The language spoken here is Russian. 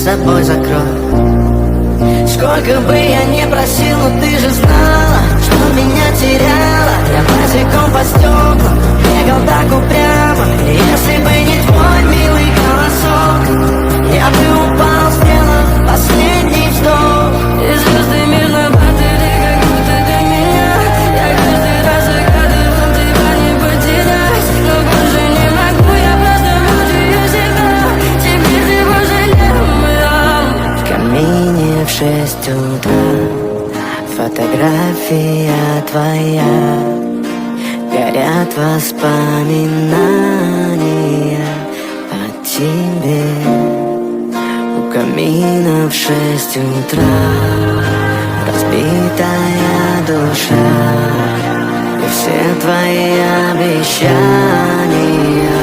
собой закрой. Сколько бы я не просил, но ты же знала, что меня теряла. Я босиком по стеклам бегал так упрямо. Если бы не твой милый голосок, я бы упал, сделав последний вздох. И звезды между батареи, как будто для меня. Я каждый раз загадывал тебя не потерять, но больше не могу, я просто мучаю себя. Теперь ты пожалел меня. В камине в 6 утра фотография твоя, горят воспоминания о тебе. У камина в 6 утра разбитая душа, и все твои обещания